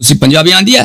ਤੁਸੀਂ ਪੰਜਾਬੀ ਆਂਦੀ ਹੈ?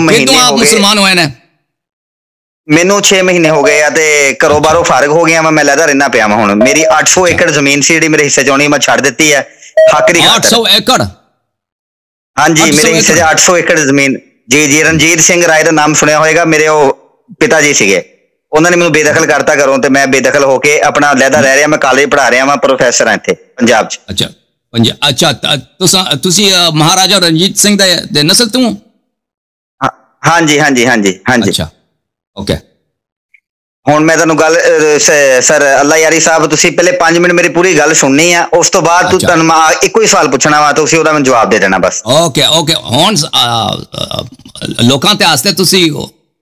ਮਹੀਨੇ ਹੋ ਗਏ। ਮੁਸਲਮਾਨ ਹੋਏ ਨੇ ਮੈਨੂੰ 6 ਮਹੀਨੇ ਹੋ ਗਏ ਆ ਤੇ ਘਰੋਂ ਬਾਹਰੋਂ ਫਾਰਗ ਹੋ ਗਿਆ ਮੈਂ ਲਹਿਦਾ ਰਹਿਣਾ ਪਿਆ ਮੈਂ। ਹੁਣ ਮੇਰੀ 800 ਏਕੜ ਜ਼ਮੀਨ ਸੀ ਜਿਹੜੀ ਮੇਰੇ ਹਿੱਸੇ ਚ ਆਉਣੀ, ਮੈਂ ਛੱਡ ਦਿੱਤੀ ਹੈ ਹੱਕ ਦੀ ਖਾਤਰ। 800 ਏਕੜ? ਹਾਂਜੀ, ਮੇਰੇ ਹਿੱਸੇ 'ਚ 800 ਏਕੜ ਜ਼ਮੀਨ। ਜੀ ਰਣਜੀਤ ਸਿੰਘ ਰਾਏ ਦਾ ਨਾਮ ਸੁਣਿਆ ਹੋਏਗਾ, ਮੇਰੇ ਉਹ ਪਿਤਾ ਜੀ ਸੀਗੇ। ਉਹਨਾਂ ਨੇ ਮੈਨੂੰ ਬੇਦਖਲ ਕਰਤਾ ਘਰੋਂ ਤੇ ਮੈਂ ਬੇਦਖਲ ਹੋ ਕੇ ਆਪਣਾ ਲਹਿਦਾ ਰਹਿ ਰਿਹਾ। ਮੈਂ ਕਾਲਜ ਪੜ੍ਹਾ ਰਿਹਾ ਵਾਂ, ਪ੍ਰੋਫੈਸਰ ਹਾਂ ਇੱਥੇ ਪੰਜਾਬ 'ਚ। ਅੱਛਾ ਤੁਸੀਂ ਮਹਾਰਾਜਾ ਰਣਜੀਤ ਸਿੰਘ ਦੇ ਨਸਲ ਤੋਂ? ਹਾਂਜੀ। ਅੱਛਾ ਓਕੇ। ਹੁਣ ਮੈਂ ਤੁਹਾਨੂੰ ਗੱਲ ਸਰ ਅੱਲਾ ਯਾਰੀ ਸਾਹਿਬ, ਤੁਸੀਂ ਪਹਿਲੇ 5 ਮਿੰਟ ਮੇਰੀ ਪੂਰੀ ਗੱਲ ਸੁਣਨੀ ਆ, ਉਸ ਤੋਂ ਬਾਅਦ ਤੁਹਾਨੂੰ ਮੈਂ ਇੱਕੋ ਹੀ ਸਵਾਲ ਪੁੱਛਣਾ ਵਾ, ਤੁਸੀਂ ਉਹਦਾ ਮੈਨੂੰ ਜਵਾਬ ਦੇ ਦੇਣਾ ਬਸ। ਓਕੇ ਹੁਣ ਲੋਕਾਂ ਤੇ ਆਸਤੇ ਤੁਸੀਂ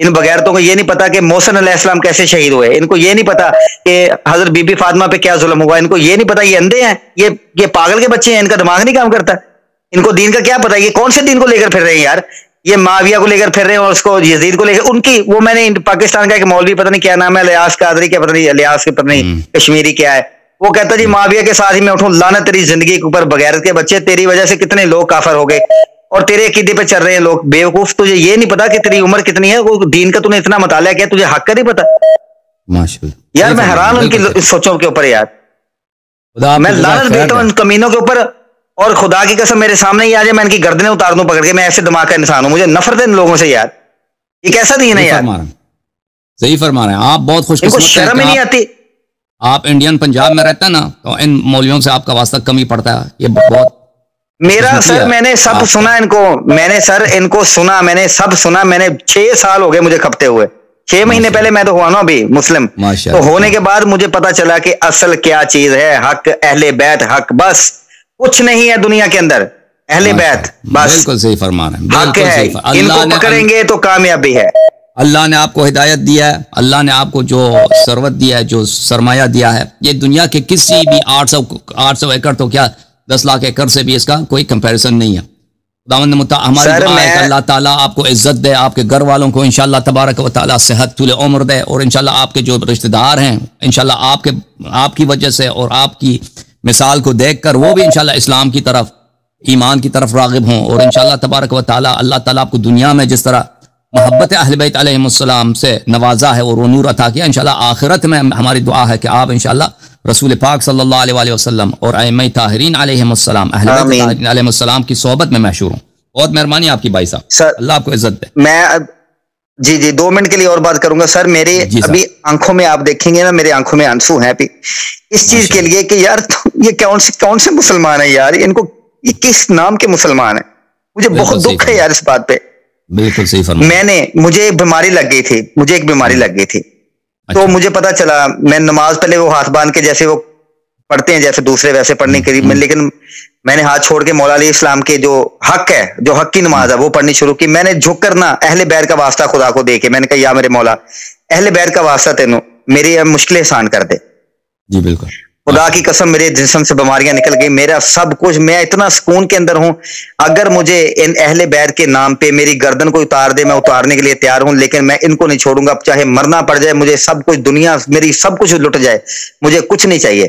ان بغیرتوں کو یہ نہیں پتا کہ محسن علیہ السلام کیسے شہید ہوئے, ان کو یہ نہیں پتا کہ حضرت بی بی فاطمہ پہ کیا ظلم ہوا, ان کو یہ نہیں پتا یہ اندھے ہیں, یہ پاگل کے بچے ہیں, ان کا دماغ نہیں کام کرتا, ان کو دین کا کیا پتا, یہ کون سے دین کو لے کر پھر رہے ہیں یار, یہ معاویہ کو لے کر پھر رہے ہیں اور اس کو یزید کو لے کر, ان کی وہ میں نے پاکستان کا ایک مولوی پتہ نہیں کیا نام ہے, الیاس قادری کیا پتہ نہیں, الیاس پتہ نہیں کشمیری کیا ہے, وہ کہتا جی معاویہ کے ساتھ ہی میں اٹھوں, لعنت تیری زندگی کے اوپر, بغیرت کے بچے, تیری وجہ سے کتنے لوگ کافر ہو گئے اور تیرے عقیدے پہ چل رہے ہیں لوگ, بیوقوف, تجھے یہ نہیں پتا کہ تیری عمر کتنی ہے, وہ دین کا تو نے اتنا مطالعہ کیا, تجھے حق کا نہیں پتا ماشاءاللہ یار, میں حیران ان کی سوچوں کے اوپر یار, میں لعنت دیتا ہوں ان کمینوں کے اوپر, اور خدا کی قسم میرے سامنے ہی آ جائے میں ان کی گردنیں اتار دوں پکڑ کے, میں ایسے دماغ کا انسان ہوں, مجھے نفرت ہے ان لوگوں سے یار, یہ کیسا دین ہے یار, صحیح فرما رہے ہیں آپ, بہت خوش قسمت, شرم ہی نہیں آتی. آپ انڈین پنجاب میں رہتے ہیں نا, تو ان مولویوں سے آپ کا واسطہ کم ہی پڑتا ہے, یہ بہت میرا سر, میں نے سب سنا ان کو, میں نے سر ان کو سنا, میں نے سب سنا, میں نے 6 سال ہو گئے مجھے کھپتے ہوئے, 6 مہینے پہلے میں تو ہوا نا ابھی مسلم, تو ہونے کے بعد مجھے پتا چلا کہ اصل کیا چیز ہے, حق, اہل بیت حق, بس کچھ نہیں ہے دنیا کے اندر, اہل بیت بس, بالکل صحیح فرما رہے ہیں, حق ہے, ان کو پکڑیں گے تو کامیابی ہے. اللہ نے آپ کو ہدایت دیا ہے, اللہ نے آپ کو جو ثروت دیا ہے, جو سرمایہ دیا ہے, یہ دنیا کے کسی بھی 800 ایکڑ تو کیا 10 لاکھ ایکڑ سے بھی اس کا کوئی کمپیریزن نہیں ہے. خداوند ہماری دعا ہے کہ اللہ تعالیٰ آپ کو عزت دے, آپ کے گھر والوں کو انشاءاللہ تبارک و تعالیٰ صحت طول عمر دے, اور انشاءاللہ آپ کے جو رشتہ دار ہیں انشاءاللہ آپ کی وجہ سے اور آپ کی مثال کو دیکھ کر وہ بھی انشاءاللہ اسلام کی طرف, ایمان کی طرف راغب ہوں, اور انشاءاللہ تبارک و تعالیٰ اللہ تعالیٰ آپ کو دنیا میں جس طرح محبت اہل بیت علیہ السلام سے نوازا ہے اور وہ نور عطا کیا, انشاءاللہ آخرت میں ہماری دعا ہے کہ آپ انشاءاللہ رسول پاک صلی اللہ علیہ وسلم اور ائمہ طاہرین علیہ السلام, اہل بیت طاہرین علیہ السلام کی صحبت میں محشور ہوں. بہت مہربانی آپ کی بھائی صاحب, اللہ آپ کو عزت دے. میں جی 2 منٹ کے لیے اور بات کروں گا سر. میرے ابھی آنکھوں میں آپ دیکھیں گے نا, میرے آنکھوں میں آنسو ہیں ابھی اس چیز کے لیے کہ یار یہ کون سے مسلمان ہیں یار, ان کو یہ کس نام کے مسلمان ہیں, مجھے بہت دکھ ہے یار اس بات پہ. بالکل صحیح فرمایا. مجھے ایک بیماری لگ گئی تھی, تو مجھے پتا چلا, میں نماز پہلے وہ ہاتھ باندھ کے جیسے وہ پڑھتے ہیں جیسے دوسرے ویسے پڑھنے کے لیے, لیکن میں نے ہاتھ چھوڑ کے مولا علیہ السلام کے جو حق ہے, جو حق کی نماز ہے وہ پڑھنی شروع کی. میں نے جھک کر نا اہل بیت کا واسطہ خدا کو دے کے میں نے کہا یا میرے مولا, اہل بیت کا واسطہ تینوں میری مشکلیں آسان کر دے. جی بالکل, خدا کی قسم میرے جسم سے بیماریاں نکل گئی, میرا سب کچھ, میں اتنا سکون کے اندر ہوں. اگر مجھے ان اہل بیت کے نام پہ میری گردن کو اتار دے, میں اتارنے کے لیے تیار ہوں, لیکن میں ان کو نہیں چھوڑوں گا, چاہے مرنا پڑ جائے, مجھے سب کچھ, دنیا میری سب کچھ لٹ جائے, مجھے کچھ نہیں چاہیے,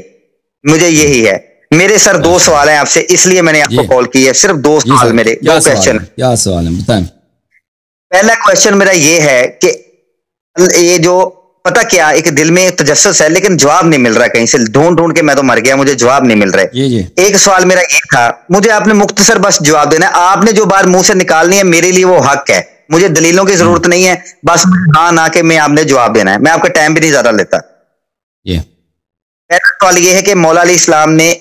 مجھے یہی ہے. میرے سر 2 سوال ہیں آپ سے, اس لیے میں نے آپ کو کال کی ہے, صرف 2 سوال میرے, 2 کویسچن. کیا سوال ہے بتائیں. پہلا کویسچن میرا یہ ہے کہ یہ جو پتا کیا ایک دل میں تجسس ہے, لیکن جواب نہیں مل رہا, کہیں سے ڈھونڈ کے میں تو مر گیا, مجھے جواب نہیں مل رہا. ایک سوال میرا یہ تھا, مجھے آپ نے مختصر بس جواب دینا ہے, آپ نے جو بات منہ سے نکالنی ہے میرے لیے وہ حق ہے, مجھے دلیلوں کی ضرورت نہیں ہے, بس ہاں نہ کہ میں آپ نے جواب دینا ہے, میں آپ کا ٹائم بھی نہیں زیادہ لیتا. پہلا سوال یہ ہے کہ مولا علیہ السلام نے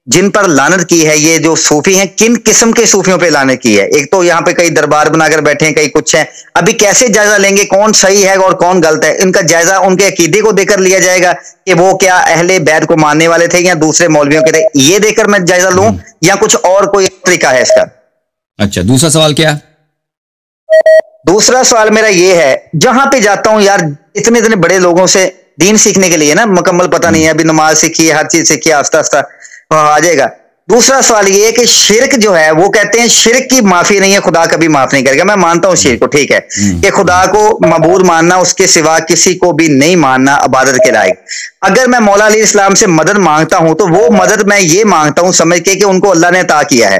جن پر لعنت کی ہے, یہ جو صوفی ہیں, کن قسم کے صوفیوں پہ لعنت کی ہے؟ ایک تو یہاں پہ کئی دربار بنا کر بیٹھے ہیں, کئی کچھ ہیں, ابھی کیسے جائزہ لیں گے کون صحیح ہے اور کون غلط ہے؟ ان کا جائزہ ان کے عقیدے کو دے کر لیا جائے گا کہ وہ کیا اہل بیت کو ماننے والے تھے یا دوسرے مولویوں کے تھے, یہ دے کر میں جائزہ لوں یا کچھ اور کوئی طریقہ ہے اس کا؟ اچھا, دوسرا سوال کیا؟ دوسرا سوال میرا یہ ہے, جہاں پہ جاتا ہوں یار اتنے بڑے لوگوں سے دین سیکھنے کے لیے نا, مکمل پتہ نہیں ہے, ابھی نماز سیکھی ہے, ہر چیز سیکھی ہے, آہستہ آہستہ آ جائے گا. دوسرا سوال یہ ہے کہ شرک جو ہے, وہ کہتے ہیں شرک کی معافی نہیں ہے, خدا کبھی معاف نہیں کرے گا. میں مانتا ہوں شرک کو, ٹھیک ہے, کہ خدا کو معبود ماننا, اس کے سوا کسی کو بھی نہیں ماننا عبادت کے لائق. اگر میں مولا علیہ السلام سے مدد مانگتا ہوں تو وہ مدد میں یہ مانگتا ہوں سمجھ کے کہ ان کو اللہ نے عطا کیا ہے,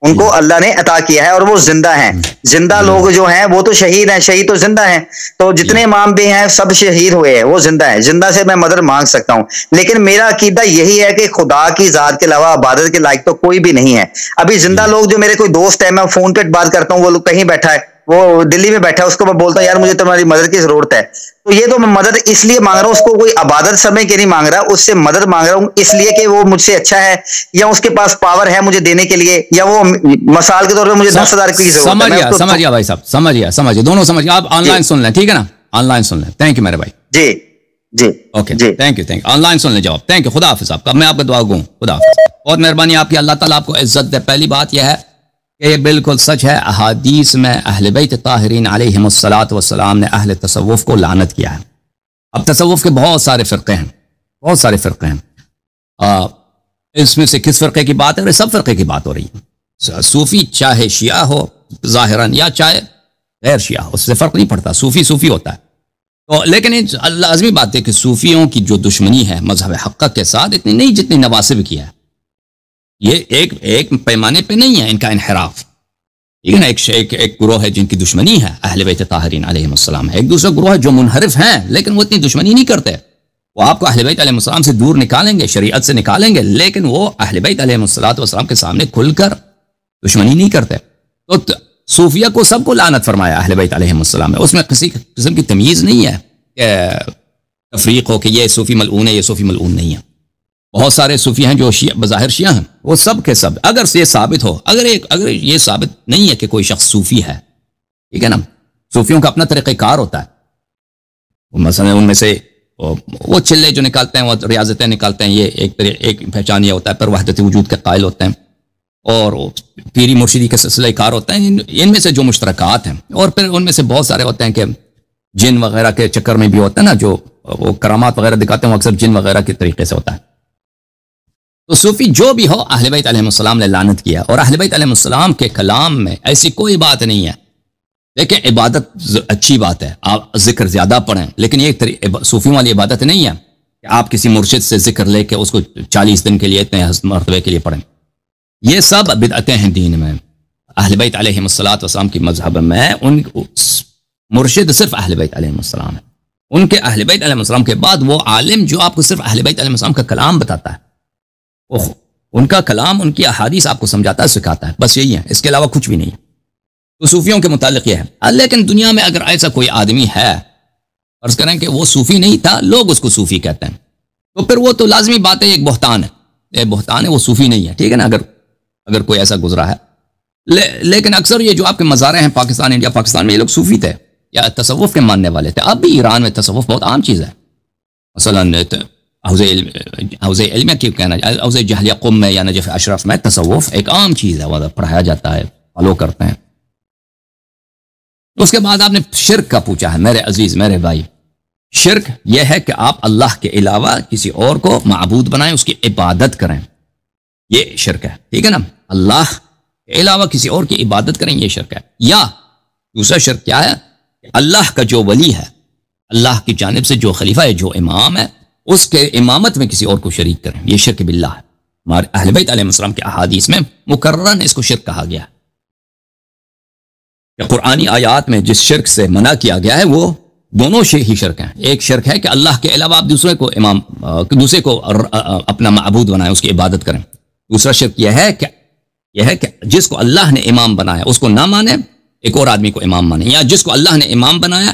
ان کو اللہ نے عطا کیا ہے, اور وہ زندہ ہیں. زندہ لوگ جو ہیں وہ تو شہید ہیں, شہید تو زندہ ہیں, تو جتنے امام بھی ہیں سب شہید ہوئے ہیں, وہ زندہ ہیں, زندہ سے میں مدد مانگ سکتا ہوں. لیکن میرا عقیدہ یہی ہے کہ خدا کی ذات کے علاوہ عبادت کے لائق تو کوئی بھی نہیں ہے. ابھی زندہ لوگ جو میرے کوئی دوست ہے, میں فون پہ بات کرتا ہوں, وہ لوگ کہیں بیٹھا ہے, وہ دلی میں بیٹھا ہے, اس کو میں بولتا ہوں یار مجھے تمہاری مدد کی ضرورت ہے, تو یہ تو میں مدد اس لیے مانگ رہا ہوں, اس کو کوئی عبادت سمجھ کے نہیں مانگ رہا, اس سے مدد مانگ رہا ہوں اس لیے کہ وہ مجھ سے اچھا ہے, یا اس کے پاس پاور ہے مجھے دینے کے لیے, یا وہ مثال کے طور پہ مجھے 10,000 کی ضرورت ہے. سمجھ گیا بھائی صاحب, سمجھ گیا, دونوں سمجھ گیا. آپ آن لائن سن لیں, ٹھیک ہے نا, آن لائن سن لیں. تھینک یو میرے بھائی. جی okay, thank you. Online سن لیں جواب. تھینک یو, خدا حافظ. آپ کا میں آپ کا دعا گوں, خدا حافظ. بہت مہربانی آپ کی, اللہ تعالیٰ آپ کو عزت دے. پہلی بات یہ ہے کہ یہ بالکل سچ ہے. احادیث میں اہل بیت طاہرین علیہم الصلاۃ والسلام نے اہل تصوف کو لعنت کیا ہے. اب تصوف کے بہت سارے فرقے ہیں، بہت سارے فرقے ہیں. اس میں سے کس فرقے کی بات ہے؟ سب فرقے کی بات ہو رہی ہے. صوفی چاہے شیعہ ہو ظاہراً یا چاہے غیر شیعہ ہو، اس سے فرق نہیں پڑتا، صوفی صوفی ہوتا ہے. تو لیکن لازمی بات ہے کہ صوفیوں کی جو دشمنی ہے مذہب حقہ کے ساتھ اتنی نہیں جتنی نواسب کی ہے. یہ ایک پیمانے پہ نہیں ہے ان کا انحراف، ٹھیک ہے نا. ایک گروہ ہے جن کی دشمنی ہے اہل بیت طاہرین علیہم السلام ہے، ایک دوسرا گروہ ہے جو منحرف ہیں لیکن وہ اتنی دشمنی نہیں کرتے. وہ آپ کو اہل بیت علیہ السلام سے دور نکالیں گے، شریعت سے نکالیں گے، لیکن وہ اہل بیت علیہ السلام کے سامنے کھل کر دشمنی نہیں کرتے. تو صوفیہ کو سب کو لعنت فرمایا اہل بیت علیہ السلام ہے. اس میں کسی قسم کی تمیز نہیں ہے کہ تفریق ہو کہ یہ صوفی ملعون ہے، یہ صوفی ملعون نہیں ہے. بہت سارے صوفی ہیں جو بظاہر شیعہ ہیں، وہ سب کے سب اگر یہ ثابت ہو، اگر یہ ثابت نہیں ہے کہ کوئی شخص صوفی ہے، ٹھیک ہے نا. صوفیوں کا اپنا طریقہ کار ہوتا ہے. مثلا ان میں سے وہ چلے جو نکالتے ہیں، وہ ریاضتیں نکالتے ہیں، یہ ایک پہچان یہ ہوتا ہے. پر وحدت وجود کے قائل ہوتے ہیں اور پیری مرشدی کے سلسلہ کار ہوتے ہیں. ان میں سے جو مشترکات ہیں، اور پھر ان میں سے بہت سارے ہوتے ہیں کہ جن وغیرہ کے چکر میں بھی ہوتا ہے نا، جو وہ کرامات وغیرہ دکھاتے ہیں، وہ اکثر جن وغیرہ کے طریقے سے ہوتا ہے. تو صوفی جو بھی ہو اہل بیت علیہ السلام نے لعنت کیا، اور اہل بیت علیہ السلام کے کلام میں ایسی کوئی بات نہیں ہے. دیکھیں عبادت اچھی بات ہے، آپ ذکر زیادہ پڑھیں، لیکن یہ صوفیوں والی عبادت نہیں ہے کہ آپ کسی مرشد سے ذکر لے کے اس کو 40 دن کے لیے اتنے مرتبے کے لیے پڑھیں. یہ سب بدعتیں ہیں دین میں. اہل بیت علیہ السلام کی مذہب میں ان مرشد صرف اہل بیت علیہ السلام ہے. ان کے اہل بیت علیہ السلام کے بعد وہ عالم جو آپ کو صرف اہل بیت علیہ السلام کا کلام بتاتا ہے، ان کا کلام، ان کی احادیث آپ کو سمجھاتا ہے، سکھاتا ہے، بس یہی ہے، اس کے علاوہ کچھ بھی نہیں. تو صوفیوں کے متعلق یہ ہے. لیکن دنیا میں اگر ایسا کوئی آدمی ہے، فرض کریں کہ وہ صوفی نہیں تھا، لوگ اس کو صوفی کہتے ہیں، تو پھر وہ تو لازمی بات ہے ایک بہتان ہے. یہ بہتان ہے، وہ صوفی نہیں ہے، ٹھیک ہے نا. اگر کوئی ایسا گزرا ہے. لیکن اکثر یہ جو آپ کے مزارے ہیں پاکستان، انڈیا پاکستان میں، یہ لوگ صوفی تھے یا تصوف کے ماننے والے تھے. اب بھی ایران میں تصوف بہت عام چیز ہے. مثلا حوزے علمیہ کی کہنا، حوزے جہلیہ قم میں یا نجف اشرف میں تصوف ایک عام چیز ہے، وہ پڑھایا جاتا ہے، فالو کرتے ہیں. اس کے بعد آپ نے شرک کا پوچھا ہے میرے عزیز، میرے بھائی. شرک یہ ہے کہ آپ اللہ کے علاوہ کسی اور کو معبود بنائیں، اس کی عبادت کریں، یہ شرک ہے، ٹھیک ہے نا. اللہ کے علاوہ کسی اور کی عبادت کریں، یہ شرک ہے. یا دوسرا شرک کیا ہے کہ اللہ کا جو ولی ہے، اللہ کی جانب سے جو خلیفہ ہے، جو امام ہے، اس کے امامت میں کسی اور کو شریک کریں، یہ شرک باللہ ہے. ہمارے اہل بیت علیہ السلام کے احادیث میں مکررن اس کو شرک کہا گیا ہے. کہ قرآنی آیات میں جس شرک سے منع کیا گیا ہے وہ دونوں ہی شرک ہیں. ایک شرک ہے کہ اللہ کے علاوہ آپ دوسرے کو اپنا معبود بنائیں، اس کی عبادت کریں. دوسرا شرک یہ ہے کہ جس کو اللہ نے امام بنایا اس کو نہ مانے، ایک اور آدمی کو امام مانے، یا جس کو اللہ نے امام بنایا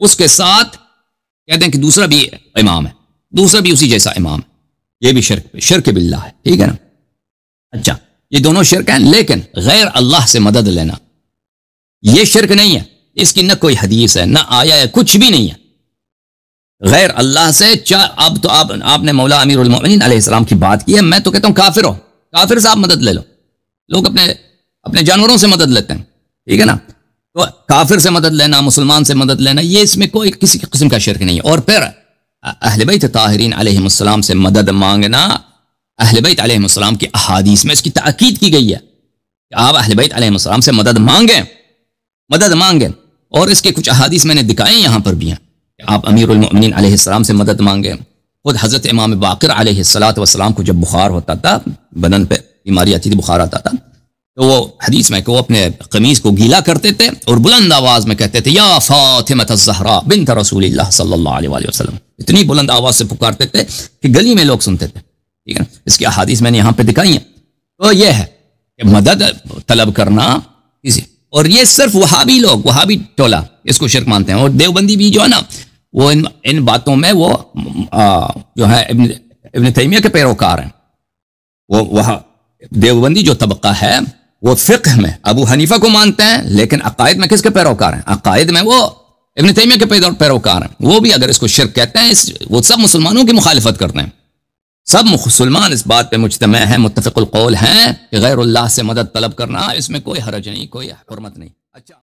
اس کے ساتھ کہتے ہیں کہ دوسرا بھی امام ہے، دوسرا بھی اسی جیسا امام ہے. یہ بھی شرک باللہ ہے، ٹھیک ہے نا. اچھا، یہ دونوں شرک ہیں. لیکن غیر اللہ سے مدد لینا یہ شرک نہیں ہے. اس کی نہ کوئی حدیث ہے، نہ آیا ہے، کچھ بھی نہیں ہے. غیر اللہ سے اب تو آپ نے مولا امیر المؤمنین علیہ السلام کی بات کی ہے. میں تو کہتا ہوں کافر ہو، کافر سے آپ مدد لے لو. لوگ اپنے جانوروں سے مدد لیتے ہیں، ٹھیک ہے نا. تو کافر سے مدد لینا، مسلمان سے مدد لینا، یہ اس میں کوئی کسی قسم کا شرک نہیں ہے. اور پھر اہل بیت طاہرین علیہ السلام سے مدد مانگنا، اہل بیت علیہ السلام کی احادیث میں اس کی تاکید کی گئی ہے کہ آپ اہل بیت علیہ السلام سے مدد مانگیں. اور اس کے کچھ احادیث میں نے دکھائے یہاں پر بھی ہیں کہ آپ امیر المؤمنین علیہ السلام سے مدد مانگیں. خود حضرت امام باقر علیہ السلام کو جب بخار ہوتا تھا، بدن پہ بیماری آتی تھی، بخار آتا تھا، تو وہ حدیث میں کہ وہ اپنے قمیض کو گیلا کرتے تھے اور بلند آواز میں کہتے تھے یا فاطمہ الزہراء بنت رسول اللہ صلی اللہ علیہ وآلہ وسلم. اتنی بلند آواز سے پکارتے تھے کہ گلی میں لوگ سنتے تھے، ٹھیک ہے. اس کی احادیث میں نے یہاں پہ دکھائی ہیں. تو یہ ہے کہ مدد طلب کرنا کسی، اور یہ صرف وہابی ٹولہ اس کو شرک مانتے ہیں. اور دیوبندی بھی جو ہے نا، وہ ان باتوں میں وہ جو ہے ابن تیمیہ کے پیروکار ہیں. وہ دیوبندی جو طبقہ ہے وہ فقہ میں ابو حنیفہ کو مانتے ہیں، لیکن عقائد میں کس کے پیروکار ہیں؟ عقائد میں وہ ابن تیمیہ کے پیروکار ہیں. وہ بھی اگر اس کو شرک کہتے ہیں، وہ سب مسلمانوں کی مخالفت کرتے ہیں. سب مسلمان اس بات پہ مجتمع ہیں، متفق القول ہیں کہ غیر اللہ سے مدد طلب کرنا اس میں کوئی حرج نہیں، کوئی حرمت نہیں. اچھا